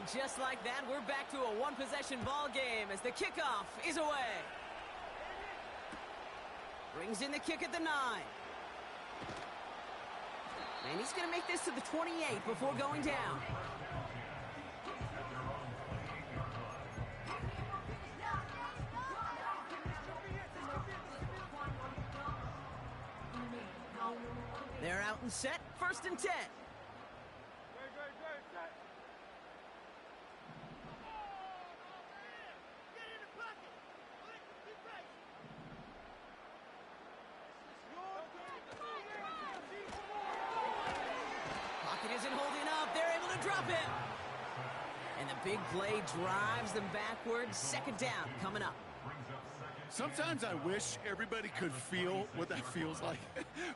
And just like that, we're back to a one-possession ball game as the kickoff is away. Brings in the kick at the 9. And he's going to make this to the 28 before going down. They're out and set, 1st and 10. Pocket isn't holding up. They're able to drop him. And the big play drives them backwards. 2nd down coming up. Sometimes I wish everybody could feel what that feels like.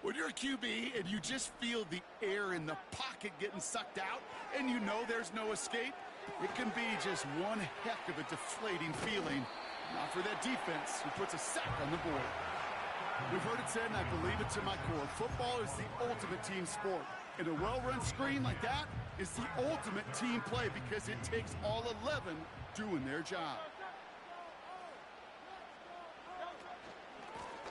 When you're a QB and you just feel the air in the pocket getting sucked out and you know there's no escape, it can be just one heck of a deflating feeling. Not for that defense who puts a sack on the board. We've heard it said, and I believe it to my core, football is the ultimate team sport. And a well-run screen like that is the ultimate team play because it takes all 11 doing their job.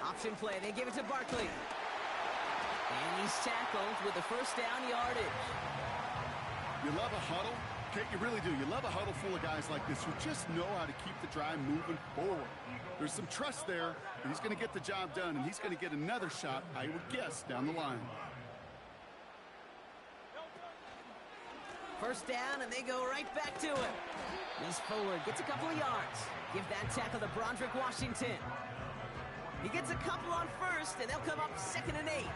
Option play, they give it to Barkley. And he's tackled with the 1st down yardage. You love a huddle? Okay, you really do. You love a huddle full of guys like this who just know how to keep the drive moving forward. There's some trust there, and he's going to get the job done, and he's going to get another shot, I would guess, down the line. 1st down, and they go right back to it. He's forward, gets a couple of yards. Give that tackle to Broderick Washington. He gets a couple on 1st, and they'll come up 2nd and 8.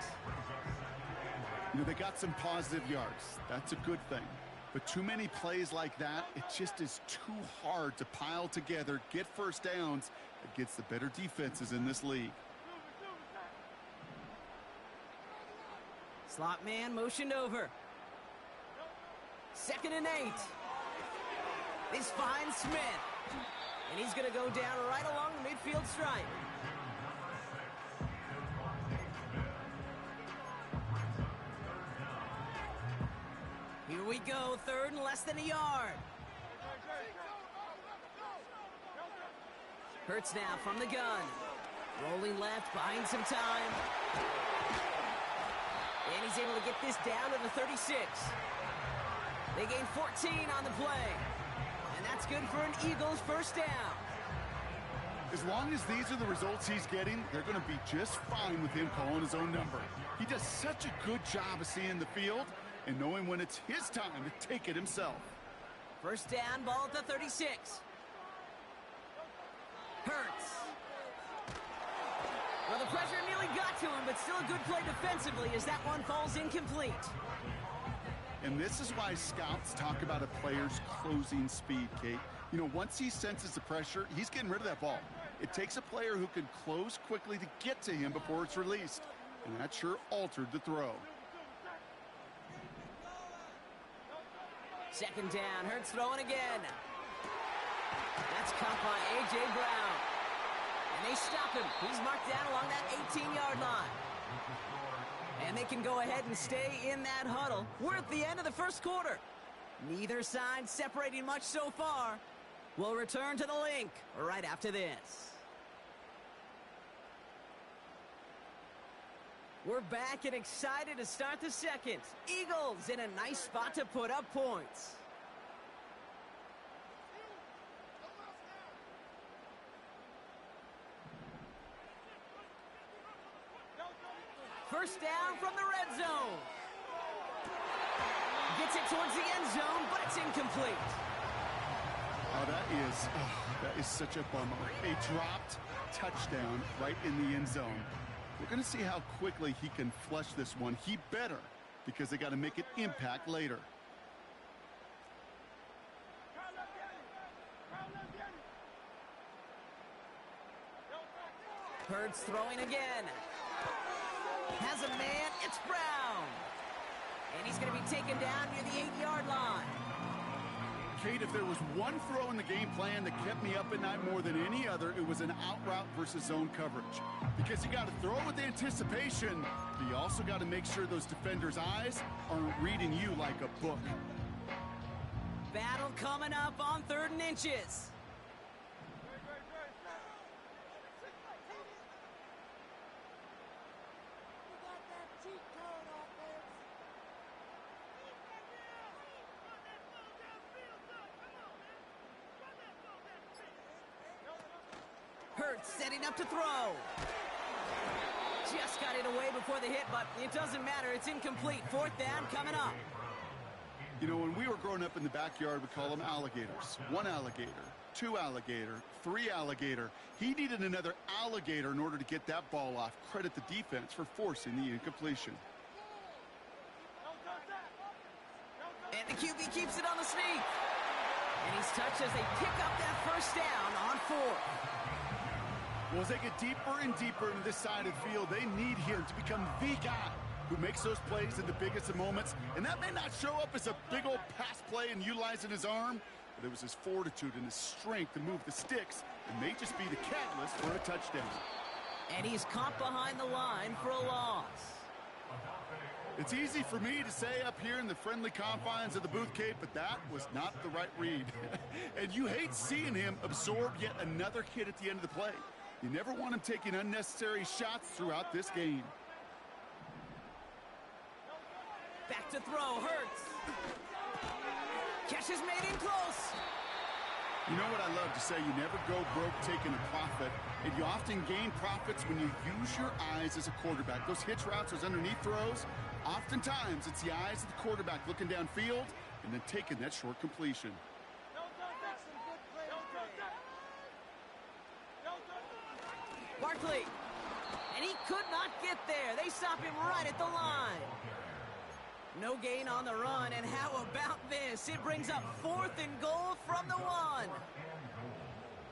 You know, they got some positive yards. That's a good thing. But too many plays like that, it just is too hard to pile together, get 1st downs against the better defenses in this league. Slot man motioned over. 2nd and 8. This finds Smith. And he's going to go down right along the midfield stripe. Here we go, 3rd and less than a yard. Hurts now from the gun. Rolling left, buying some time. And he's able to get this down to the 36. They gain 14 on the play. And that's good for an Eagles 1st down. As long as these are the results he's getting, they're going to be just fine with him calling his own number. He does such a good job of seeing the field and knowing when it's his time to take it himself. 1st down, ball at the 36. Hurts. Well, the pressure nearly got to him, but still a good play defensively as that one falls incomplete. And this is why scouts talk about a player's closing speed, Kate. You know, once he senses the pressure, he's getting rid of that ball. It takes a player who can close quickly to get to him before it's released. And that sure altered the throw. 2nd down, Hurts throwing again. That's caught by A.J. Brown. And they stop him. He's marked down along that 18-yard line. And they can go ahead and stay in that huddle. We're at the end of the 1st quarter. Neither side separating much so far. We'll return to the link right after this. We're back and excited to start the 2nd. Eagles in a nice spot to put up points. First down from the red zone. Gets it towards the end zone, but it's incomplete. Oh, that is such a bummer. A dropped touchdown right in the end zone. We're going to see how quickly he can flush this one. He better, because they got to make an impact later. Hurts throwing again. Has a man, it's Brown. And he's going to be taken down near the 8-yard line. Kate, if there was one throw in the game plan that kept me up at night more than any other, it was an out route versus zone coverage. Because you got to throw with anticipation, but you also got to make sure those defenders' eyes aren't reading you like a book. Battle Drill coming up on 3rd and inches. Hurts setting up to throw. Just got it away before the hit, but it doesn't matter. It's incomplete. 4th down coming up. You know, when we were growing up in the backyard, we call them alligators. 1 alligator, 2 alligator, 3 alligator. He needed another alligator in order to get that ball off. Credit the defense for forcing the incompletion. And the QB keeps it on the sneak. And he's touched as they pick up that 1st down on 4th. Well, as they get deeper and deeper into this side of the field, they need him to become the guy who makes those plays in the biggest of moments. And that may not show up as a big old pass play and utilizing his arm, but it was his fortitude and his strength to move the sticks and may just be the catalyst for a touchdown. And he's caught behind the line for a loss. It's easy for me to say up here in the friendly confines of the booth, Kate, but that was not the right read. And you hate seeing him absorb yet another hit at the end of the play. You never want him taking unnecessary shots throughout this game. Back to throw, Hurts. Catch is made in close. You know what I love to say, you never go broke taking a profit, and you often gain profits when you use your eyes as a quarterback. Those hitch routes, those underneath throws, oftentimes it's the eyes of the quarterback looking downfield and then taking that short completion. Barkley, and he could not get there. They stop him right at the line. No gain on the run, and how about this? It brings up 4th and goal from the 1.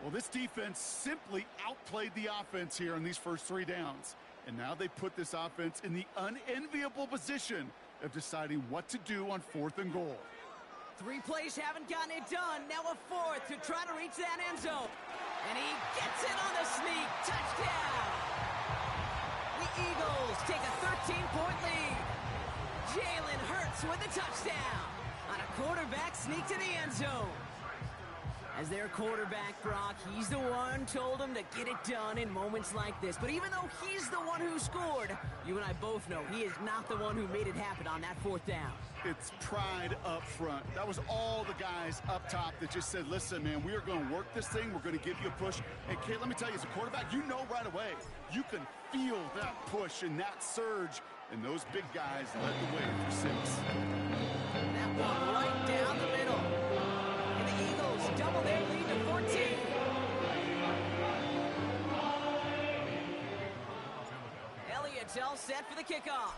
Well, this defense simply outplayed the offense here on these first 3 downs. And now they put this offense in the unenviable position of deciding what to do on 4th and goal. 3 plays haven't gotten it done. Now a 4th to try to reach that end zone. And he gets it on the sneak. Touchdown! The Eagles take a 13-point lead. Jalen Hurts with the touchdown on a quarterback sneak to the end zone. As their quarterback, Brock, he's the one told him to get it done in moments like this. But even though he's the one who scored, you and I both know he is not the one who made it happen on that 4th down. It's pride up front. That was all the guys up top that just said, listen, man, we are going to work this thing. We're going to give you a push. And, Kate, let me tell you, as a quarterback, you know right away. You can feel that push and that surge. And those big guys led the way for 6. That one right down the middle. And the Eagles double their lead to 14. Elliott's all set for the kickoff.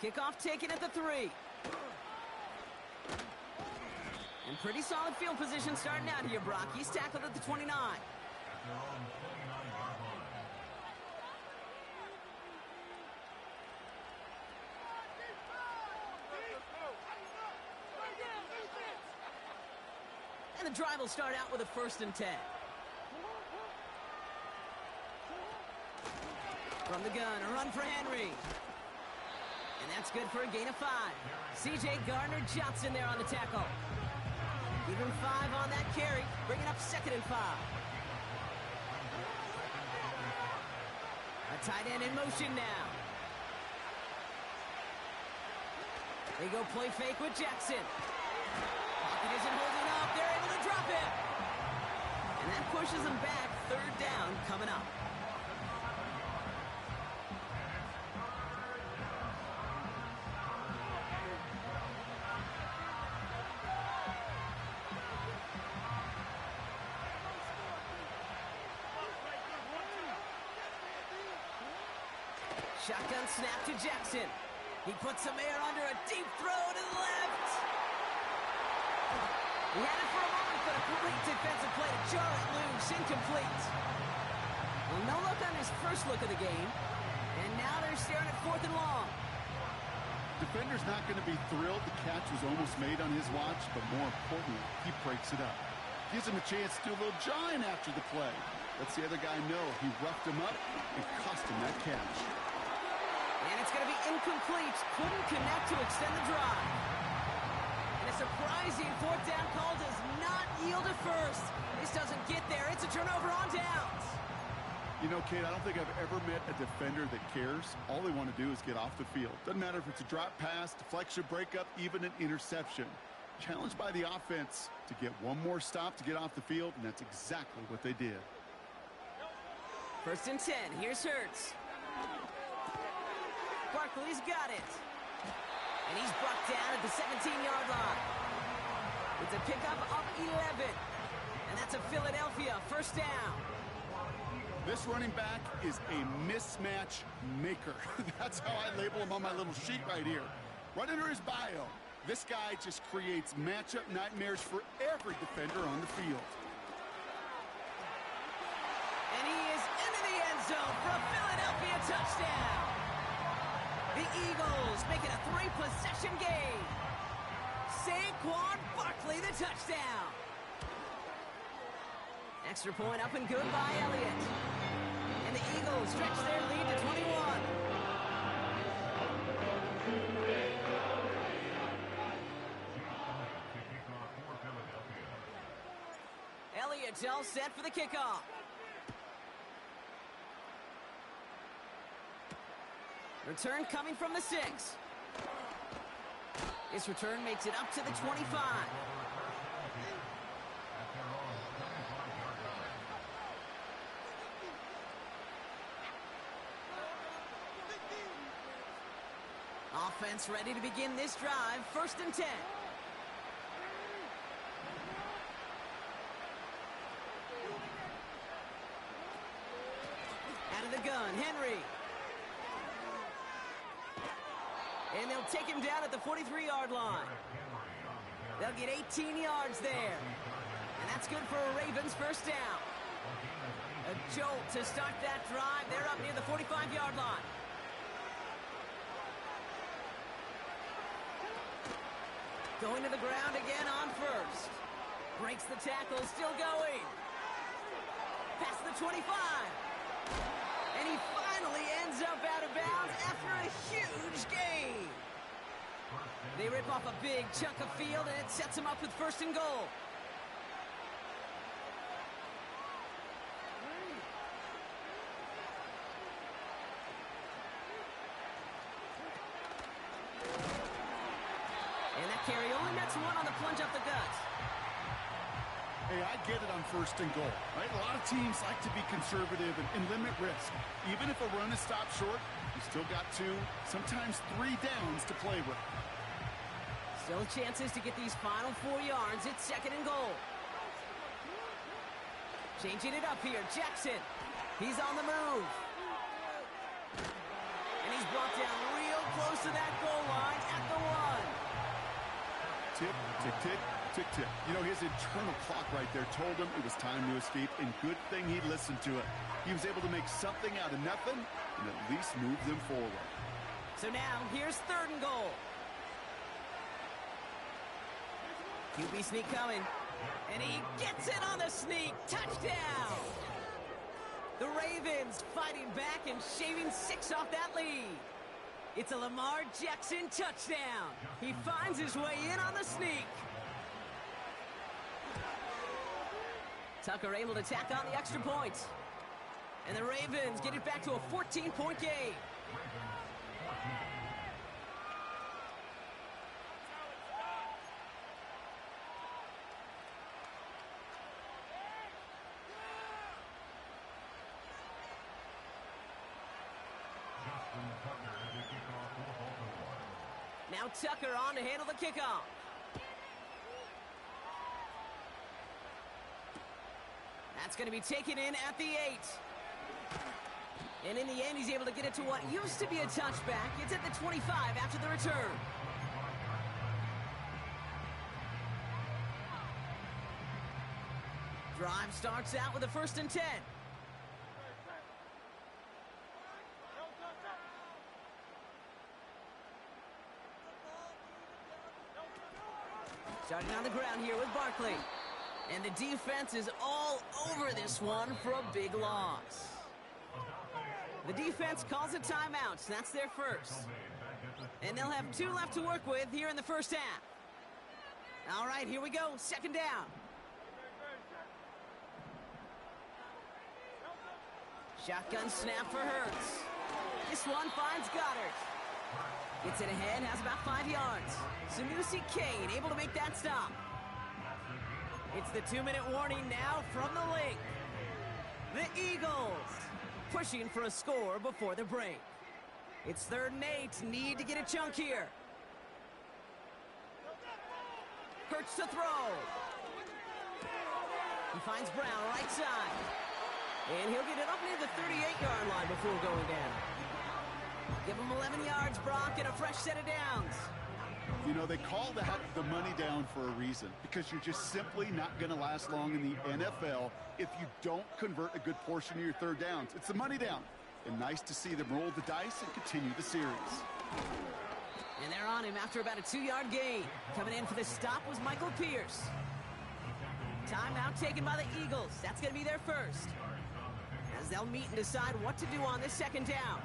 Kickoff taken at the 3. And pretty solid field position starting out here, Brock. He's tackled at the 29. And the drive will start out with a 1st and 10. From the gun, a run for Henry. And that's good for a gain of 5. C.J. Gardner-Johnson there on the tackle. Give him 5 on that carry, bringing up 2nd and 5. A tight end in motion now. They go play fake with Jackson. Pocket isn't holding up. They're able to drop it. And that pushes them back. 3rd down coming up. Shotgun snap to Jackson. He puts some air under a deep throw to the left. He had it for a moment, but a complete defensive play to jar it loose. Incomplete. Well, no look on his first look of the game. And now they're staring at 4th and long. Defender's not going to be thrilled the catch was almost made on his watch, but more importantly, he breaks it up. Gives him a chance to do a little jawing after the play. Lets the other guy know he roughed him up and cost him that catch. And It's going to be incomplete. Couldn't connect to extend the drive. And a surprising fourth down call does not yield at first. This doesn't get there. It's a turnover on downs. You know, Kate, I don't think I've ever met a defender that cares. All they want to do is get off the field. Doesn't matter if it's a drop pass, deflection, breakup, even an interception. Challenged by the offense to get one more stop to get off the field, and that's exactly what they did. 1st and 10. Here's Hurts. Barkley's got it. And he's brought down at the 17-yard line. It's a pickup of 11. And that's a Philadelphia 1st down. This running back is a mismatch maker. That's how I label him on my little sheet right here. Right under his bio, this guy just creates matchup nightmares for every defender on the field. And he is into the end zone for a Philadelphia touchdown. The Eagles make it a 3-possession game. Saquon Barkley, the touchdown. Extra point up and good by Elliott. And the Eagles stretch their lead to 21. Elliott's all set for the kickoff. Return coming from the 6. This return makes it up to the 25. Offense ready to begin this drive. 1st and 10. Out of the gun, Henry. And they'll take him down at the 43-yard line. They'll get 18 yards there. And that's good for a Ravens 1st down. A jolt to start that drive. They're up near the 45-yard line. Going to the ground again on 1st. Breaks the tackle, still going. Past the 25. And he finally ends up out of bounds after a huge gain. They rip off a big chunk of field, and it sets him up with 1st and goal. And that carry only nets one on the plunge up the gut. Hey, I get it on 1st and goal, right? A lot of teams like to be conservative and limit risk. Even if a run is stopped short, you still got 2, sometimes 3 downs to play with. Still chances to get these final 4 yards. It's 2nd and goal. Changing it up here, Jackson. He's on the move. And he's brought down real close to that goal line at the 1. Tick, tick, tick, tick, tick. You know, his internal clock right there told him it was time to escape, and good thing he listened to it. He was able to make something out of nothing and at least move them forward. So now, here's 3rd and goal. QB sneak coming. And he gets it on the sneak. Touchdown! The Ravens fighting back and shaving 6 off that lead. It's a Lamar Jackson touchdown. He finds his way in on the sneak. Tucker able to tack on the extra points. And the Ravens get it back to a 14-point game. Now Tucker on to handle the kickoff. That's going to be taken in at the 8. And in the end, he's able to get it to what used to be a touchback. It's at the 25 after the return. Drive starts out with a 1st and 10. Starting on the ground here with Barkley. And the defense is all over this one for a big loss. The defense calls a timeout. That's their first. And they'll have 2 left to work with here in the first half. All right, here we go. Second down. Shotgun snap for Hurts. This one finds Goddard. Gets it ahead, has about 5 yards. Sanusi Kane able to make that stop. It's the 2-minute warning now from the link. The Eagles pushing for a score before the break. It's 3rd and 8. Need to get a chunk here. Hurts to throw. He finds Brown right side. And he'll get it up near the 38-yard line before going down. Give him 11 yards, Brock, and a fresh set of downs. You know, they call that the money down for a reason, because you're just simply not going to last long in the NFL if you don't convert a good portion of your 3rd downs. It's the money down. And nice to see them roll the dice and continue the series. And they're on him after about a 2-yard gain. Coming in for the stop was Michael Pierce. Timeout taken by the Eagles. That's going to be their first, as they'll meet and decide what to do on this 2nd down.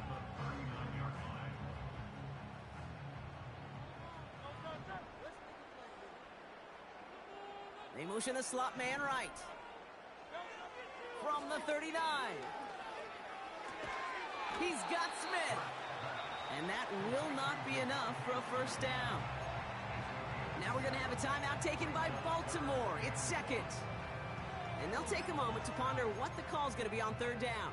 They motion the slot man right. From the 39. He's got Smith. And that will not be enough for a first down. Now we're going to have a timeout taken by Baltimore. It's 2nd. And they'll take a moment to ponder what the call is going to be on 3rd down.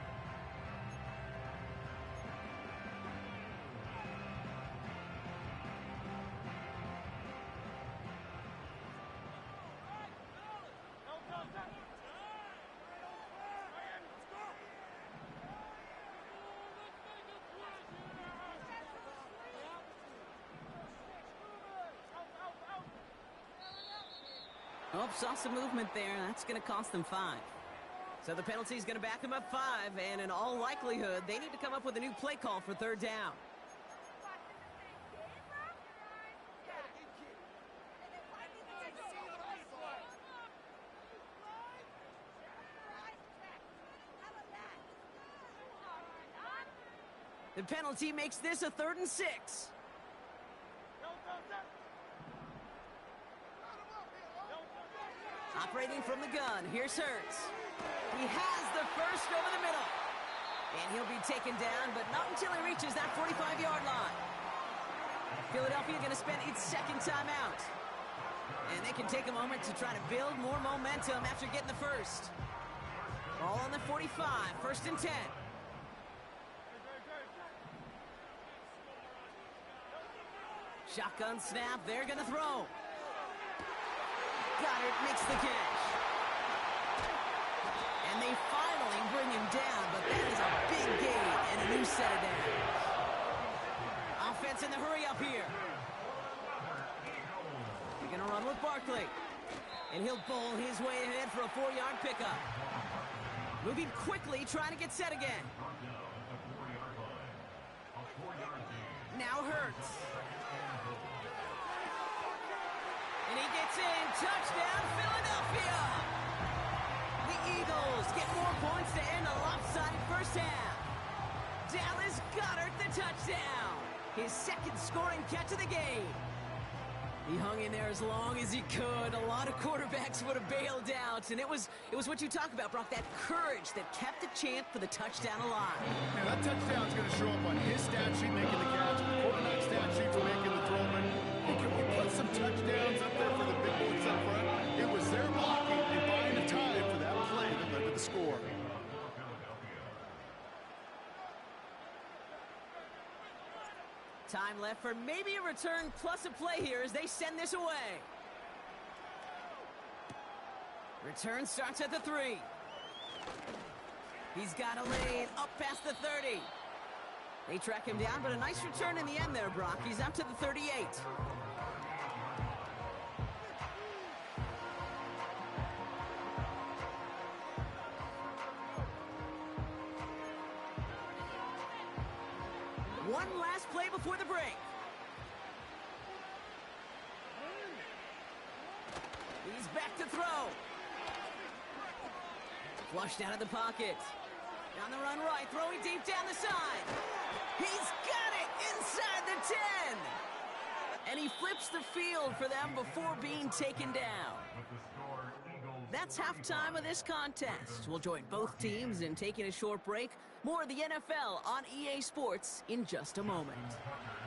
Oh, saw some movement there. That's going to cost them 5. So the penalty is going to back them up 5, and in all likelihood, they need to come up with a new play call for 3rd down. The penalty makes this a 3rd and 6. Operating from the gun, here's Hurts. He has the first over the middle. And he'll be taken down, but not until he reaches that 45-yard line. Philadelphia going to spend its 2nd timeout. And they can take a moment to try to build more momentum after getting the first. Ball on the 45, 1st and 10. Shotgun snap, they're going to throw. Goddard makes the catch. And they finally bring him down, but that is a big gain and a new set of downs. Offense in the hurry up here. They're going to run with Barkley. And he'll bowl his way ahead for a 4-yard pickup. Moving quickly, trying to get set again. Now Hurts. And he gets in. Touchdown, Philadelphia! The Eagles get more points to end a lopsided first half. Dallas Goedert the touchdown. His 2nd scoring catch of the game. He hung in there as long as he could. A lot of quarterbacks would have bailed out. And it was what you talk about, Brock, that courage that kept the champ for the touchdown alive. Yeah, that touchdown's going to show up on his stat sheet making the catch, the quarterback stat sheet for making the throw. But can we put some touchdowns up there for the big boys up front? It was their blocking and buying the time for that play that led to the score. Time left for maybe a return plus a play here as they send this away. Return starts at the 3. He's got a lane up past the 30. They track him down, but a nice return in the end there, Brock. He's up to the 38. One last play before the break. He's back to throw. Flushed out of the pocket. On the run right, throwing deep down the side. He's got it inside the 10. And he flips the field for them before being taken down. That's halftime of this contest. We'll join both teams in taking a short break. More of the NFL on EA Sports in just a moment.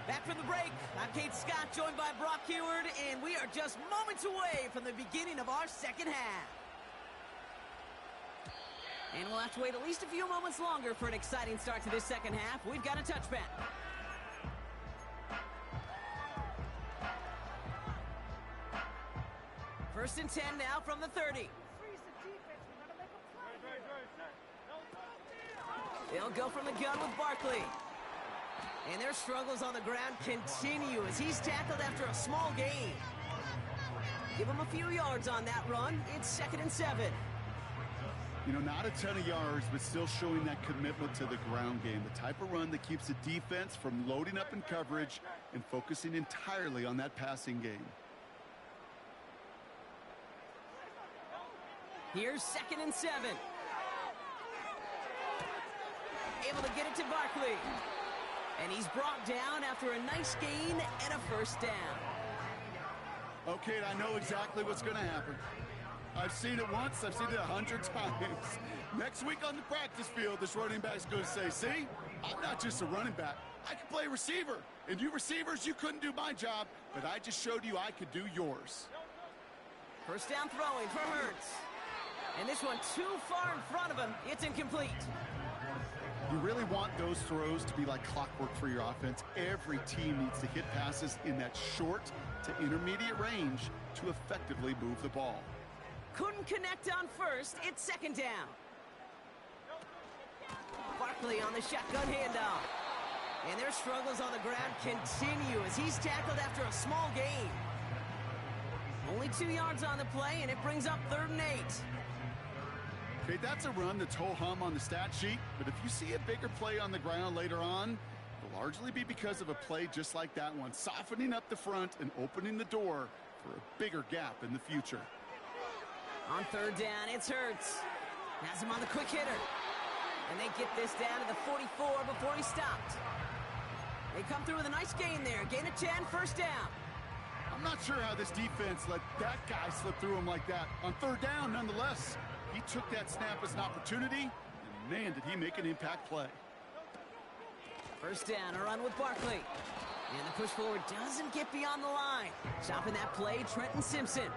Back from the break, I'm Kate Scott, joined by Brock Heward, and we are just moments away from the beginning of our second half. And we'll have to wait at least a few moments longer for an exciting start to this second half. We've got a touchback. First and 10 now from the 30. They'll go from the gun with Barkley. And their struggles on the ground continue as he's tackled after a small gain. Give him a few yards on that run. It's 2nd and 7. You know, not a ton of yards, but still showing that commitment to the ground game. The type of run that keeps the defense from loading up in coverage and focusing entirely on that passing game. Here's 2nd and 7. Able to get it to Barkley. And he's brought down after a nice gain and a first down. Okay, I know exactly what's going to happen. I've seen it once, I've seen it 100 times. Next week on the practice field, this running back's going to say, see, I'm not just a running back. I can play receiver. And you receivers, you couldn't do my job, but I just showed you I could do yours. First down throwing for Hurts. And this one too far in front of him. It's incomplete. You really want those throws to be like clockwork for your offense. Every team needs to hit passes in that short to intermediate range to effectively move the ball. Couldn't connect on first. It's 2nd down. Barkley on the shotgun handoff. And their struggles on the ground continue as he's tackled after a small gain. Only 2 yards on the play, and it brings up 3rd and 8. Okay, that's a run that's ho-hum on the stat sheet, but if you see a bigger play on the ground later on, it'll largely be because of a play just like that one, softening up the front and opening the door for a bigger gap in the future. On 3rd down, it's Hurts. Has him on the quick hitter. And they get this down to the 44 before he stopped. They come through with a nice gain there. Gain of 10, first down. I'm not sure how this defense let that guy slip through him like that. On 3rd down, nonetheless, he took that snap as an opportunity, and man, did he make an impact play. First down, a run with Barkley. And the push forward doesn't get beyond the line. Stopping that play, Trenton Simpson.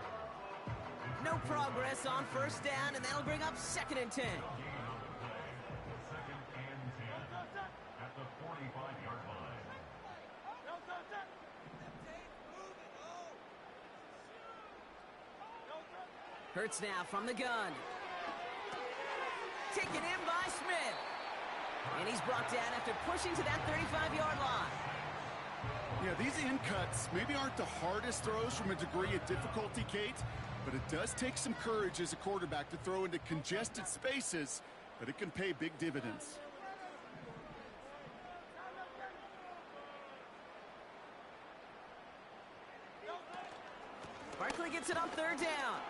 No progress on first down, and that'll bring up 2nd and 10. At the 45-yard line. Hurts now from the gun. Taken in by Smith. And he's brought down after pushing to that 35-yard line. Yeah, these in cuts maybe aren't the hardest throws from a degree of difficulty, Kate, but it does take some courage as a quarterback to throw into congested spaces, but it can pay big dividends. Barkley gets it on 3rd down.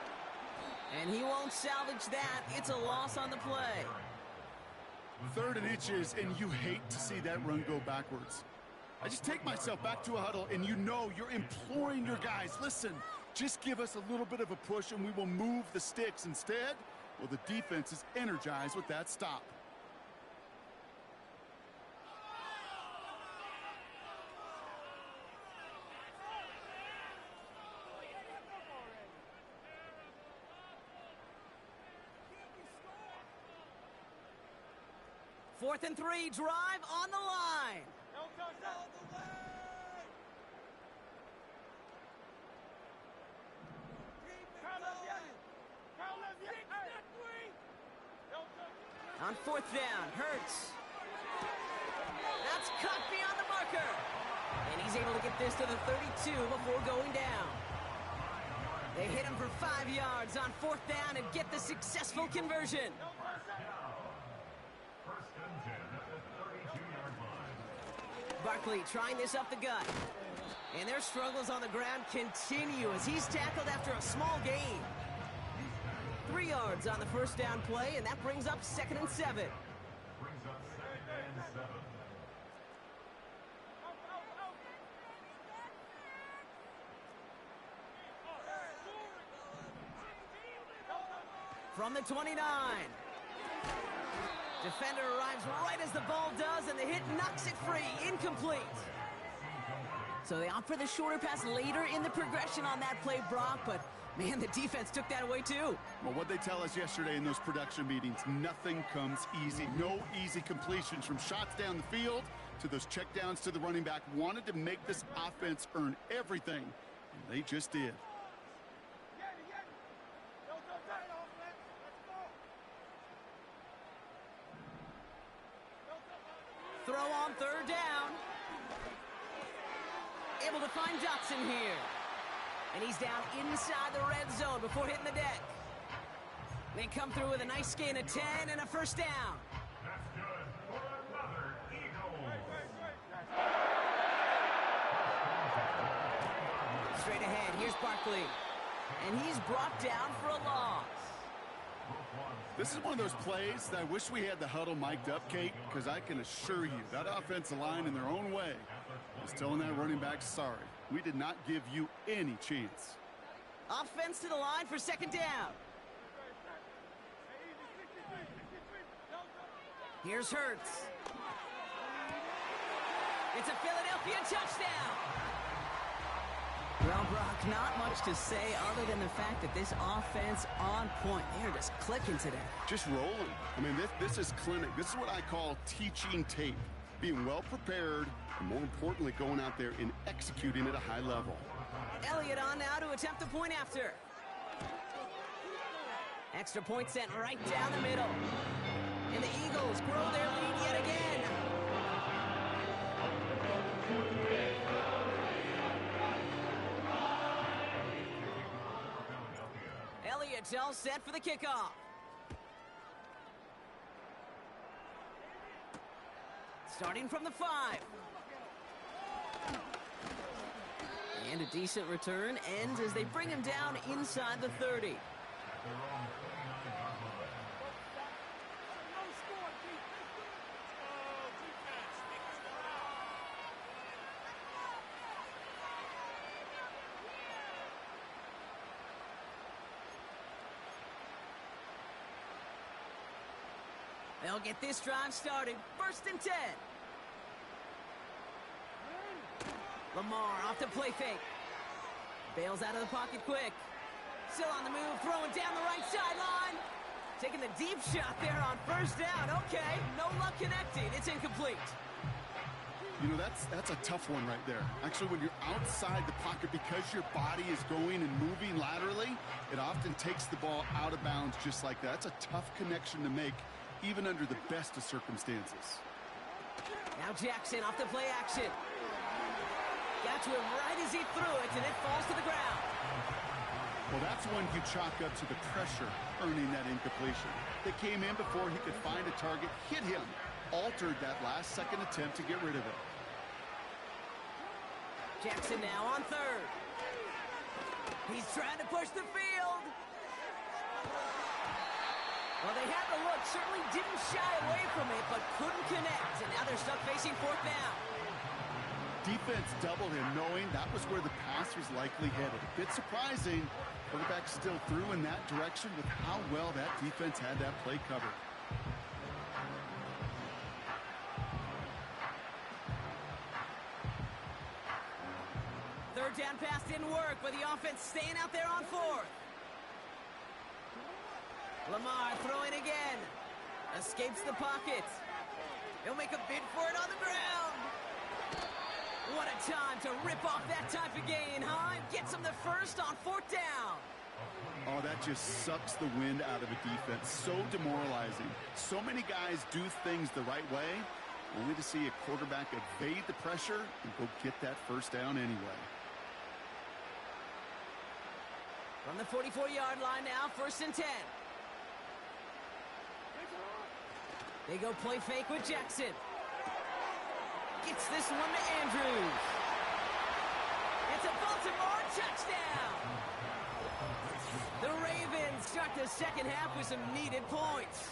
And he won't salvage that. It's a loss on the play. 3rd and inches, and you hate to see that run go backwards. I just take myself back to a huddle, and you know you're imploring your guys, listen, just give us a little bit of a push, and we will move the sticks. Instead, well, the defense is energized with that stop. Fourth and 3, drive on the line. On 4th down, Hurts. That's cut beyond the marker. And he's able to get this to the 32 before going down. They hit him for 5 yards on 4th down and get the successful conversion. Barkley trying this up the gut. And their struggles on the ground continue as he's tackled after a small gain. 3 yards on the first down play, and that brings up 2nd and 7. from the 29. Defender arrives right as the ball does, and the hit knocks it free. Incomplete. So they opt for the shorter pass later in the progression on that play, Brock, but man, the defense took that away too. Well, what they tell us yesterday in those production meetings, nothing comes easy. No easy completions from shots down the field to those checkdowns to the running back. Wanted to make this offense earn everything, and they just did. Throw on third down. Able to find Dotson here. And he's down inside the red zone before hitting the deck. They come through with a nice gain of 10 and a first down. That's good for another Eagle. Straight ahead, here's Barkley. And he's brought down for a loss. This is one of those plays that I wish we had the huddle mic'd up, Kate, because I can assure you that offensive line in their own way is telling that running back, sorry, we did not give you any chance. Offense to the line for second down. Here's Hurts. It's a Philadelphia touchdown. Well, Brock, not much to say other than the fact that this offense on point. They're just clicking today. Just rolling. I mean, this is clinic. This is what I call teaching tape. Being well prepared, and more importantly, going out there and executing at a high level. Elliott on now to attempt the point after. Extra point sent right down the middle. And the Eagles grow their lead yet again. Elliott's all set for the kickoff. Starting from the 5. And a decent return ends as they bring him down inside the 30. They'll get this drive started. First and 10. Lamar off the play fake. Bails out of the pocket quick. Still on the move, throwing down the right sideline. Taking the deep shot there on first down. Okay, no luck connecting. It's incomplete. You know, that's a tough one right there. Actually, when you're outside the pocket, because your body is going and moving laterally, it often takes the ball out of bounds just like that. That's a tough connection to make, even under the best of circumstances. Now Jackson off the play action. Got to him right as he threw it, and it falls to the ground. Well, that's one you chalk up to the pressure earning that incompletion. They came in before he could find a target, hit him, altered that last-second attempt to get rid of it. Jackson now on third. He's trying to push the field. Well, they had the look, certainly didn't shy away from it, but couldn't connect, and now they're stuck facing fourth down. Defense doubled him, knowing that was where the pass was likely headed. A bit surprising, quarterback still threw in that direction with how well that defense had that play covered. Third down pass didn't work, but the offense staying out there on fourth. Lamar throwing again. Escapes the pocket. He'll make a bid for it on the ground. What a time to rip off that type of gain, huh? Gets him the first on fourth down. Oh, that just sucks the wind out of a defense. So demoralizing. So many guys do things the right way, only to see a quarterback evade the pressure and go get that first down anyway. From the 44-yard line now, first and 10. They go play fake with Jackson. Gets this one to Andrews. It's a Baltimore touchdown. The Ravens start the second half with some needed points.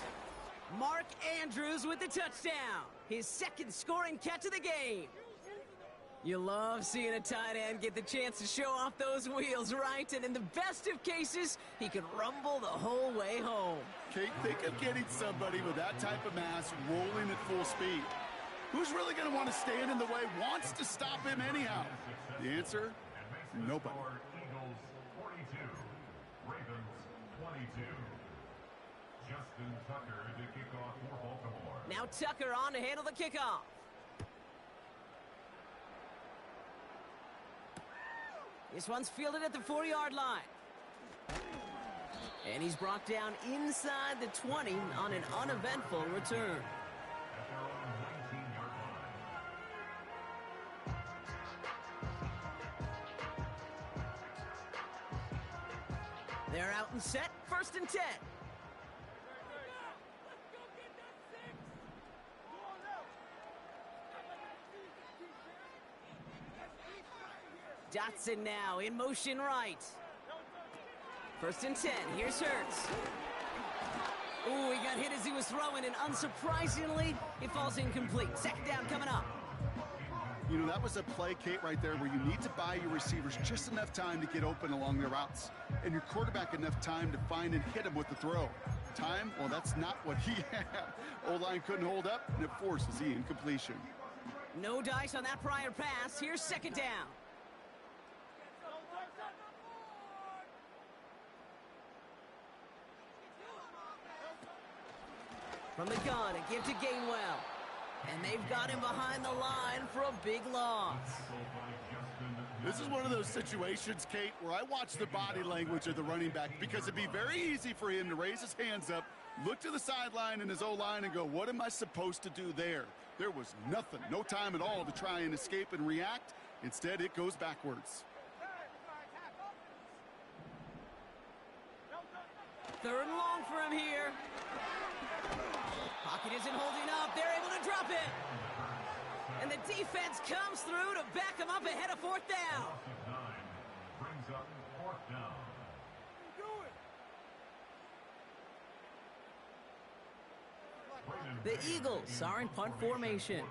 Mark Andrews with the touchdown. His second scoring catch of the game. You love seeing a tight end get the chance to show off those wheels, right? And in the best of cases, he could rumble the whole way home. Kate, think of getting somebody with that type of mass rolling at full speed. Who's really going to want to stand in the way, wants to stop him anyhow? The answer? Nobody. Eagles 42, Ravens 22. Justin Tucker to kick off for Baltimore. Now Tucker on to handle the kickoff. This one's fielded at the 4-yard line. And he's brought down inside the 20 on an uneventful return. At their own 19-yard line. They're out and set, 1st and 10. Dotson now in motion right. 1st and 10. Here's Hurts. Ooh, he got hit as he was throwing, and unsurprisingly, it falls incomplete. 2nd down coming up. You know, that was a play, Kate, right there, where you need to buy your receivers just enough time to get open along their routes, and your quarterback enough time to find and hit him with the throw. Time? Well, that's not what he had. O-line couldn't hold up, and it forces the incompletion. No dice on that prior pass. Here's 2nd down. From the gun, a give to Gainwell. And they've got him behind the line for a big loss. This is one of those situations, Kate, where I watch the body language of the running back, because it'd be very easy for him to raise his hands up, look to the sideline in his O-line and go, what am I supposed to do there? There was nothing, no time at all to try and escape and react. Instead, it goes backwards. 3rd and long for him here. Pocket isn't holding up. They're able to drop it. And the defense comes through to back him up ahead of 4th down. Brings up 4th down. The Eagles are in punt formation.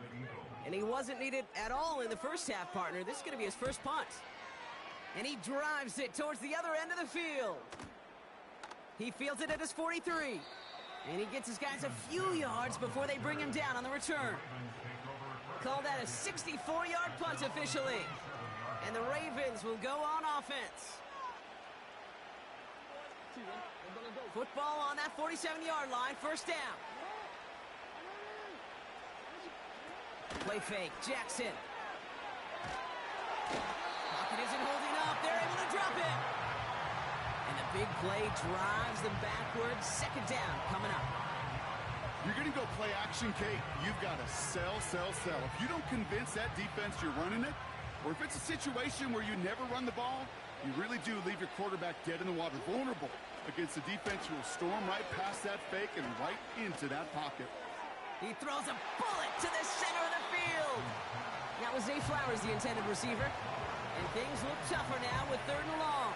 And he wasn't needed at all in the first half, partner. This is going to be his first punt. And he drives it towards the other end of the field. He fields it at his 43. And he gets his guys a few yards before they bring him down on the return. Call that a 64-yard punt officially. And the Ravens will go on offense. Football on that 47-yard line, 1st down. Play fake, Jackson. Pocket isn't holding up. They're able to drop it. And the big play drives them backwards. 2nd down coming up. You're going to go play action, Kate. You've got to sell, sell, sell. If you don't convince that defense you're running it, or if it's a situation where you never run the ball, you really do leave your quarterback dead in the water, vulnerable against the defense who will storm right past that fake and right into that pocket. He throws a bullet to the center of the field. That was Zay Flowers, the intended receiver. And things look tougher now with 3rd and long.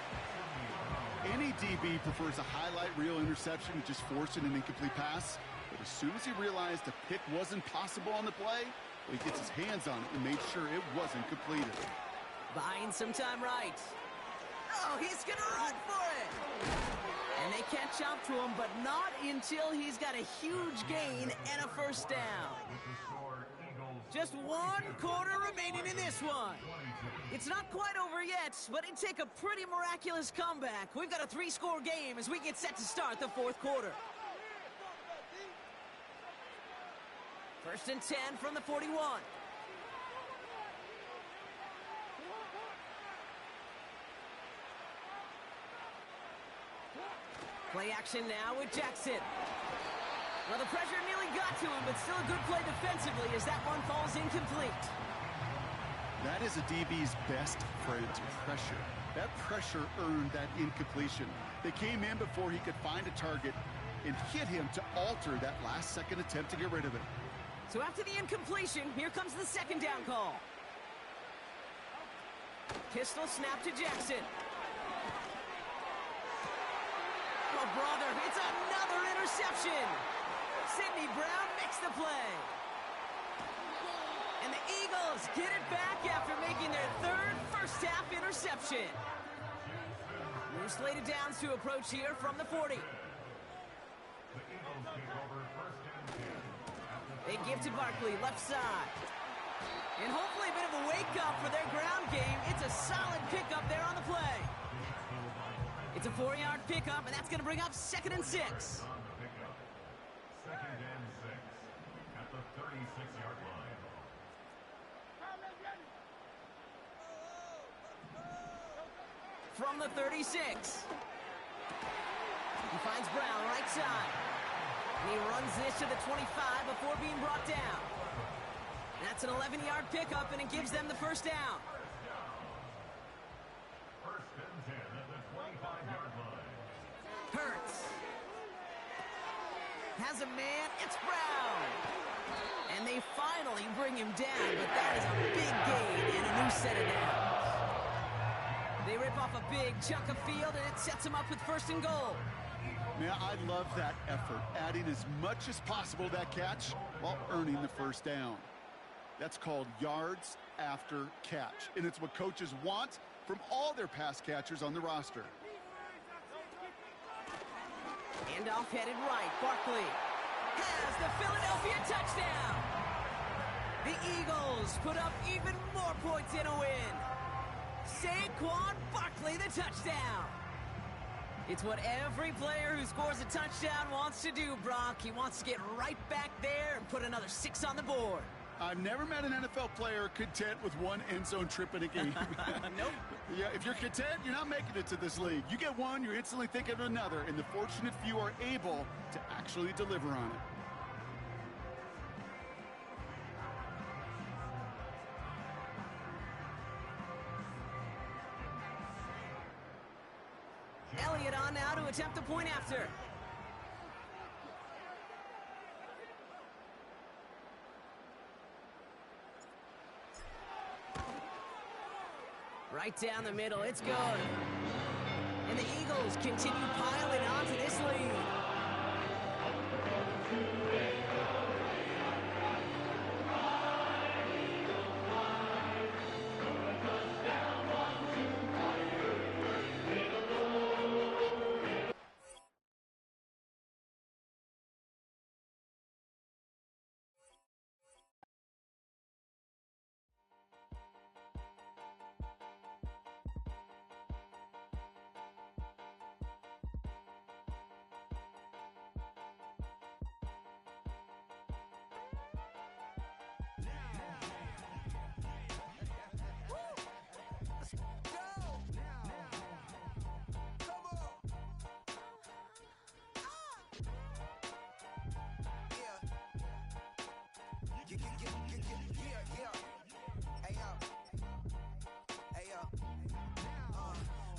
Any DB prefers a highlight reel interception to just forcing an incomplete pass. But as soon as he realized a pick wasn't possible on the play, he gets his hands on it and made sure it wasn't completed. Buying some time right. Oh, he's going to run for it. And they catch up to him, but not until he's got a huge gain and a 1st down. Just 1 quarter remaining in this one. It's not quite over yet, but it'd take a pretty miraculous comeback. We've got a 3-score game as we get set to start the 4th quarter. 1st and 10 from the 41. Play action now with Jackson. Well, the pressure nearly got to him, but still a good play defensively as that one falls incomplete. That is a DB's best friend, pressure. That pressure earned that incompletion. They came in before he could find a target and hit him to alter that last-second attempt to get rid of it. So after the incompletion, here comes the 2nd down call. Pistol snap to Jackson. Oh, brother, it's another interception. Sidney Brown makes the play. And the Eagles get it back after making their third first-half interception. New slated downs to approach here from the 40. They give to Barkley, left side. And hopefully a bit of a wake-up for their ground game. It's a solid pickup there on the play. It's a 4-yard pickup, and that's going to bring up 2nd and 6. Second and 6 at the 36-yard line. From the 36. He finds Brown, right side. And he runs this to the 25 before being brought down. That's an 11-yard pickup, and it gives them the first down. First and 10 at the 25-yard line. Hurts. Has a man. It's Brown. And they finally bring him down, but that is a big gain and a new set of downs. They rip off a big chunk of field, and it sets them up with 1st and goal. Man, I love that effort, adding as much as possible to that catch while earning the first down. That's called yards after catch, and it's what coaches want from all their pass catchers on the roster. Handoff headed right. Barkley has the Philadelphia touchdown. The Eagles put up even more points in a win. Saquon Barkley, the touchdown. It's what every player who scores a touchdown wants to do, Brock. He wants to get right back there and put another 6 on the board. I've never met an NFL player content with one end zone trip in a game. Nope. Yeah, if you're content, you're not making it to this league. You get one, you're instantly thinking of another, and the fortunate few are able to actually deliver on it. Elliott on now to attempt the point after. Right down the middle, it's good. And the Eagles continue piling on to this lead.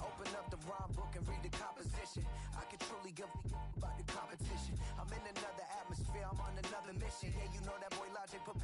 Open up the rhyme book and read the composition. I can truly give about the competition. I'm in another atmosphere, I'm on another mission. Yeah, you know that boy Logic put